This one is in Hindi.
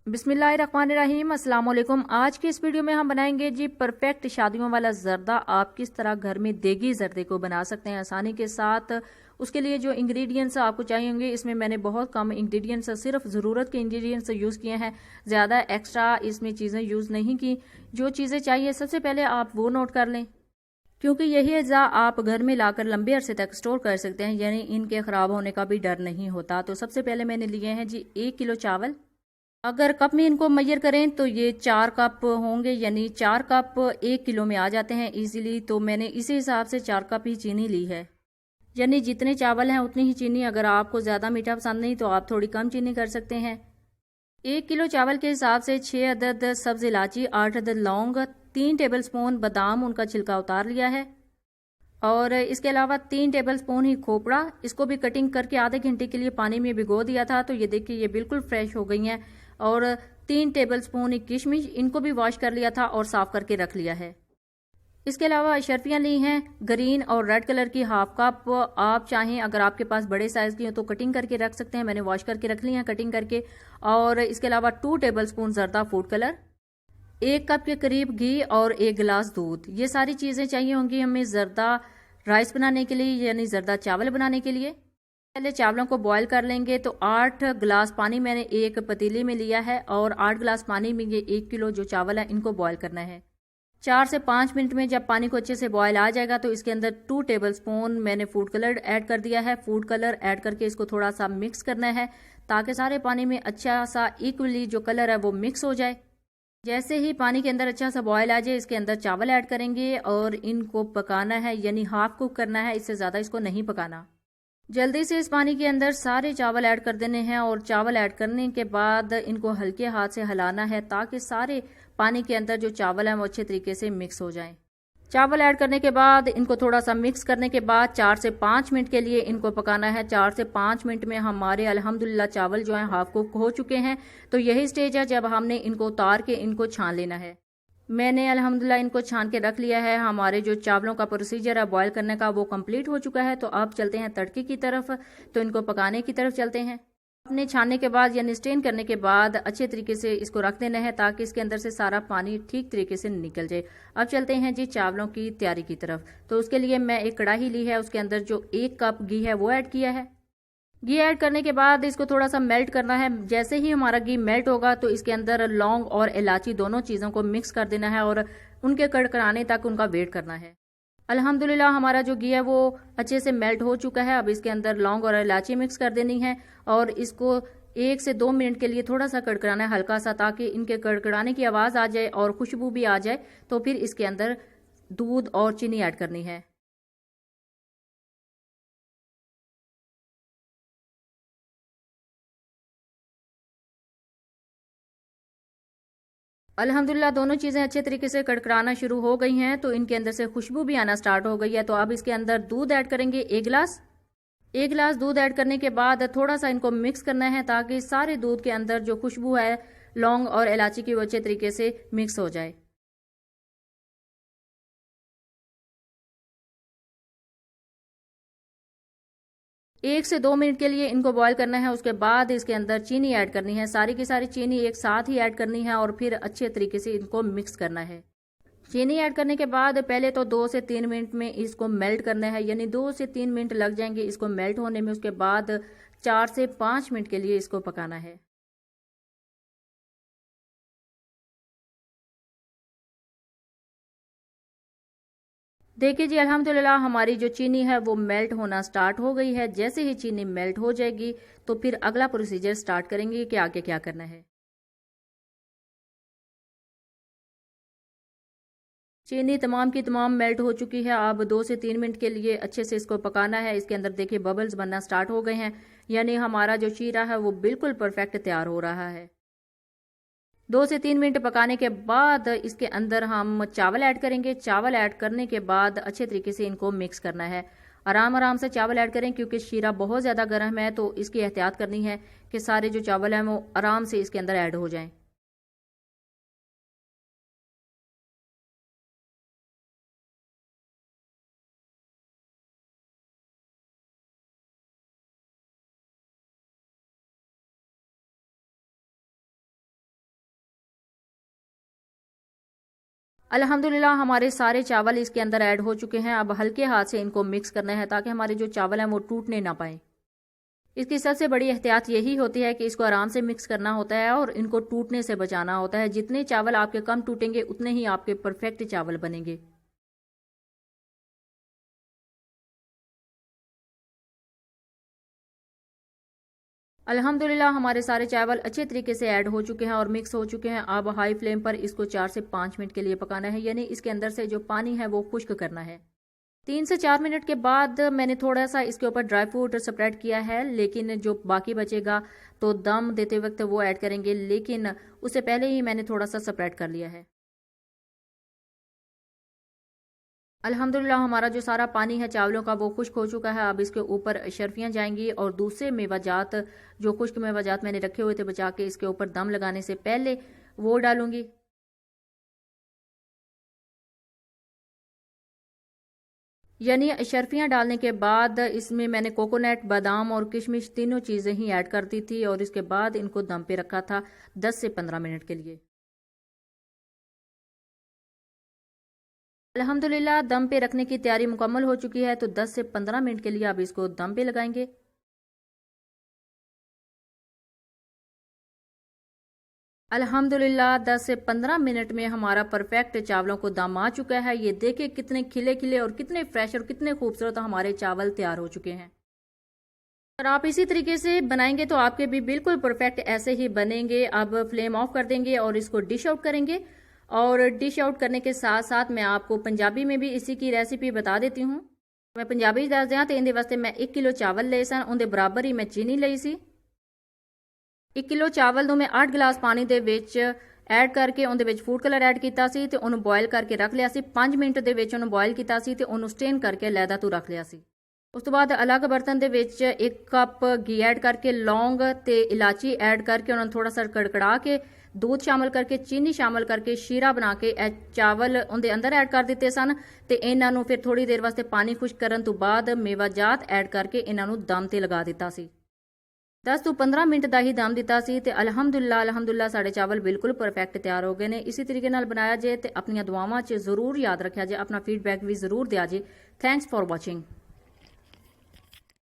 बिस्मिल्लाहिर्रहमानिर्रहीम, अस्सलाम वालेकुम। आज की इस वीडियो में हम बनाएंगे जी परफेक्ट शादियों वाला जर्दा। आप किस तरह घर में देगी जर्दे को बना सकते हैं आसानी के साथ। उसके लिए जो इंग्रेडिएंट्स आपको चाहिए होंगे, इसमें मैंने बहुत कम इंग्रेडिएंट्स, सिर्फ ज़रूरत के इंग्रेडिएंट्स यूज़ किए हैं। ज़्यादा एक्स्ट्रा इसमें चीज़ें यूज़ नहीं की। जो चीज़ें चाहिए सबसे पहले आप वो नोट कर लें, क्योंकि यही अज्जा आप घर में लाकर लंबे अरसे तक स्टोर कर सकते हैं, यानी इनके ख़राब होने का भी डर नहीं होता। तो सबसे पहले मैंने लिए हैं जी 1 किलो चावल। अगर कप में इनको मेजर करें तो ये 4 कप होंगे, यानी 4 कप 1 किलो में आ जाते हैं इजीली। तो मैंने इसी हिसाब से 4 कप ही चीनी ली है, यानी जितने चावल हैं उतनी ही चीनी। अगर आपको ज़्यादा मीठा पसंद नहीं तो आप थोड़ी कम चीनी कर सकते हैं। 1 किलो चावल के हिसाब से 6 अदद सब्ज़ इलायची, 8 अदद लौंग, 3 टेबल स्पून बादाम, उनका छिलका उतार लिया है। और इसके अलावा 3 टेबल स्पून ही खोपड़ा, इसको भी कटिंग करके आधे घंटे के लिए पानी में भिगो दिया था। तो ये देखिए ये बिल्कुल फ्रेश हो गई हैं। और 3 टेबल स्पून ही किशमिश, इनको भी वॉश कर लिया था और साफ करके रख लिया है। इसके अलावा अशरफियाँ ली हैं ग्रीन और रेड कलर की, हाफ कप। आप चाहें अगर आपके पास बड़े साइज़ की हो तो कटिंग करके रख सकते हैं, मैंने वॉश करके रख ली हैं कटिंग करके। और इसके अलावा 2 टेबल स्पून जर्दा फूड कलर, 1 कप के करीब घी और 1 गिलास दूध। ये सारी चीज़ें चाहिए होंगी हमें जर्दा राइस बनाने के लिए, यानी जर्दा चावल बनाने के लिए। पहले चावलों को बॉईल कर लेंगे। तो 8 गिलास पानी मैंने एक पतीले में लिया है और 8 गिलास पानी में ये 1 किलो जो चावल है इनको बॉईल करना है। 4 से 5 मिनट में जब पानी को अच्छे से बॉयल आ जाएगा तो इसके अंदर 2 टेबल स्पून मैंने फूड कलर ऐड कर दिया है। फूड कलर ऐड करके इसको थोड़ा सा मिक्स करना है, ताकि सारे पानी में अच्छा सा इक्वली जो कलर है वो मिक्स हो जाए। जैसे ही पानी के अंदर अच्छा सा बॉयल आ जाए, इसके अंदर चावल ऐड करेंगे और इनको पकाना है, यानी हाफ कुक करना है, इससे ज़्यादा इसको नहीं पकाना। जल्दी से इस पानी के अंदर सारे चावल ऐड कर देने हैं और चावल ऐड करने के बाद इनको हल्के हाथ से हिलाना है, ताकि सारे पानी के अंदर जो चावल हैं वो अच्छे तरीके से मिक्स हो जाएं। चावल ऐड करने के बाद इनको थोड़ा सा मिक्स करने के बाद 4 से 5 मिनट के लिए इनको पकाना है। 4 से 5 मिनट में हमारे अल्हम्दुलिल्लाह चावल जो हैं हाफ कुक हो चुके हैं। तो यही स्टेज है जब हमने इनको उतार के इनको छान लेना है। मैंने अल्हम्दुलिल्लाह इनको छान के रख लिया है। हमारे जो चावलों का प्रोसीजर है बॉयल करने का वो कंप्लीट हो चुका है। तो अब चलते हैं तड़के की तरफ, तो इनको पकाने की तरफ चलते हैं। अपने छानने के बाद यानी स्टेन करने के बाद अच्छे तरीके से इसको रख देना है, ताकि इसके अंदर से सारा पानी ठीक तरीके से निकल जाए। अब चलते हैं जी चावलों की तैयारी की तरफ। तो उसके लिए मैं एक कढ़ाई ली है, उसके अंदर जो 1 कप घी है वो ऐड किया है। घी ऐड करने के बाद इसको थोड़ा सा मेल्ट करना है। जैसे ही हमारा घी मेल्ट होगा तो इसके अंदर लौंग और इलायची दोनों चीज़ों को मिक्स कर देना है और उनके कड़कड़ाने तक उनका वेट करना है। अल्हम्दुलिल्लाह हमारा जो घी है वो अच्छे से मेल्ट हो चुका है। अब इसके अंदर लौंग और इलायची मिक्स कर देनी है और इसको 1 से 2 मिनट के लिए थोड़ा सा कड़कड़ाना है हल्का सा, ताकि इनके कड़कड़ाने की आवाज़ आ जाए और खुशबू भी आ जाए। तो फिर इसके अंदर दूध और चीनी ऐड करनी है। अल्हम्दुलिल्लाह दोनों चीज़ें अच्छे तरीके से कड़कड़ाना शुरू हो गई हैं, तो इनके अंदर से खुशबू भी आना स्टार्ट हो गई है। तो अब इसके अंदर दूध ऐड करेंगे 1 गिलास। 1 गिलास दूध ऐड करने के बाद थोड़ा सा इनको मिक्स करना है, ताकि सारे दूध के अंदर जो खुशबू है लौंग और इलायची की वो अच्छे तरीके से मिक्स हो जाए। 1 से 2 मिनट के लिए इनको बॉईल करना है। उसके बाद इसके अंदर चीनी ऐड करनी है, सारी की सारी चीनी एक साथ ही ऐड करनी है और फिर अच्छे तरीके से इनको मिक्स करना है। चीनी ऐड करने के बाद पहले तो 2 से 3 मिनट में इसको मेल्ट करना है, यानी 2 से 3 मिनट लग जाएंगे इसको मेल्ट होने में। उसके बाद 4 से 5 मिनट के लिए इसको पकाना है। देखिए जी अल्हम्दुलिल्लाह हमारी जो चीनी है वो मेल्ट होना स्टार्ट हो गई है। जैसे ही चीनी मेल्ट हो जाएगी तो फिर अगला प्रोसीजर स्टार्ट करेंगे कि आगे क्या करना है। चीनी तमाम की तमाम मेल्ट हो चुकी है। अब 2 से 3 मिनट के लिए अच्छे से इसको पकाना है। इसके अंदर देखिए बबल्स बनना स्टार्ट हो गए हैं, यानी हमारा जो शीरा है वो बिल्कुल परफेक्ट तैयार हो रहा है। 2 से 3 मिनट पकाने के बाद इसके अंदर हम चावल ऐड करेंगे। चावल ऐड करने के बाद अच्छे तरीके से इनको मिक्स करना है। आराम आराम से चावल ऐड करें, क्योंकि शीरा बहुत ज़्यादा गर्म है, तो इसकी एहतियात करनी है कि सारे जो चावल हैं वो आराम से इसके अंदर ऐड हो जाएं। अल्हम्दुलिल्लाह हमारे सारे चावल इसके अंदर ऐड हो चुके हैं। अब हल्के हाथ से इनको मिक्स करना है ताकि हमारे जो चावल हैं वो टूटने ना पाए। इसकी सबसे बड़ी एहतियात यही होती है कि इसको आराम से मिक्स करना होता है और इनको टूटने से बचाना होता है। जितने चावल आपके कम टूटेंगे उतने ही आपके परफेक्ट चावल बनेंगे। अल्हम्दुलिल्लाह हमारे सारे चावल अच्छे तरीके से ऐड हो चुके हैं और मिक्स हो चुके हैं। अब हाई फ्लेम पर इसको 4 से 5 मिनट के लिए पकाना है, यानी इसके अंदर से जो पानी है वो खुश्क करना है। 3 से 4 मिनट के बाद मैंने थोड़ा सा इसके ऊपर ड्राई फ्रूट स्प्रेड किया है, लेकिन जो बाकी बचेगा तो दम देते वक्त वो ऐड करेंगे, लेकिन उससे पहले ही मैंने थोड़ा सा स्प्रेड कर लिया है। अल्हम्दुलिल्लाह हमारा जो सारा पानी है चावलों का वो खुश्क हो चुका है। अब इसके ऊपर शर्फियाँ जाएंगी और दूसरे मेवाजात जो खुश्क मेवाजात मैंने रखे हुए थे बचा के इसके ऊपर दम लगाने से पहले वो डालूंगी। यानी शर्फियाँ डालने के बाद इसमें मैंने कोकोनट, बादाम और किशमिश तीनों चीज़ें ही ऐड कर दी थी और इसके बाद इनको दम पे रखा था 10 से 15 मिनट के लिए। अल्हम्दुलिल्लाह दम पे रखने की तैयारी मुकम्मल हो चुकी है, तो 10 से 15 मिनट के लिए अब इसको दम पे लगाएंगे। अल्हम्दुलिल्लाह 10 से 15 मिनट में हमारा परफेक्ट चावलों को दम आ चुका है। ये देखें कितने खिले खिले और कितने फ्रेश और कितने खूबसूरत हमारे चावल तैयार हो चुके हैं। और आप इसी तरीके से बनाएंगे तो आपके भी बिल्कुल परफेक्ट ऐसे ही बनेंगे। अब फ्लेम ऑफ कर देंगे और इसको डिश आउट करेंगे। और डिश आउट करने के साथ साथ मैं आपको पंजाबी में भी इसी की रेसिपी बता देती हूँ। मैं पंजाबी दस दियां तो इहदे वास्ते मैं 1 किलो चावल ले सन, उहदे बराबर ही मैं चीनी ਲਈ सी। 1 किलो ਚਾਵਲ ਨੂੰ ਮੈਂ 8 ਗਲਾਸ ਪਾਣੀ ਦੇ ਵਿੱਚ ਐਡ ਕਰਕੇ ਉਹਦੇ ਵਿੱਚ ਫੂਡ ਕਲਰ ਐਡ ਕੀਤਾ ਸੀ ਤੇ ਉਹਨੂੰ ਬੋਇਲ ਕਰਕੇ ਰੱਖ ਲਿਆ ਸੀ। 5 ਮਿੰਟ ਦੇ ਵਿੱਚ ਉਹਨੂੰ ਬੋਇਲ ਕੀਤਾ ਸੀ ਤੇ ਉਹਨੂੰ ਸਟੇਨ ਕਰਕੇ ਲੈਦਾ ਤੋਂ ਰੱਖ ਲਿਆ ਸੀ। ਉਸ ਤੋਂ ਬਾਅਦ ਅਲੱਗ ਬਰਤਨ ਦੇ ਵਿੱਚ 1 ਕੱਪ ਘੀ ਐਡ ਕਰਕੇ ਲੌਂਗ ਤੇ ਇਲਾਚੀ ਐਡ ਕਰਕੇ ਉਹਨਾਂ ਨੂੰ ਥੋੜਾ ਸਾ ਕੜਕੜਾ ਕੇ दूध शामिल करके चीनी शामिल करके शीरा बना के चावल उनके अंदर ऐड कर दिते सन ते इन्हां नूं फिर थोड़ी देर वास्ते पानी खुश्क करन तो बाद मेवाजात ऐड करके इन्हां नूं दम ते लगा दिता सी। 10 ਤੋਂ 15 ਮਿੰਟ ਦਾ ਹੀ ਦਮ ਦਿੱਤਾ ਸੀ ਤੇ ਅਲਹਮਦੁਲਿल्लाह ਸਾਡੇ ਚਾਵਲ ਬਿਲਕੁਲ ਪਰਫੈਕਟ ਤਿਆਰ ਹੋ ਗਏ ਨੇ। ਇਸੇ ਤਰੀਕੇ ਨਾਲ ਬਣਾਇਆ ਜੇ ਤੇ ਆਪਣੀਆਂ ਦੁਆਵਾਂ 'ਚ ਜ਼ਰੂਰ ਯਾਦ ਰੱਖਿਆ ਜੇ, ਆਪਣਾ ਫੀਡਬੈਕ ਵੀ ਜ਼ਰੂਰ ਦਿਆ ਜੇ। Thanks for watching.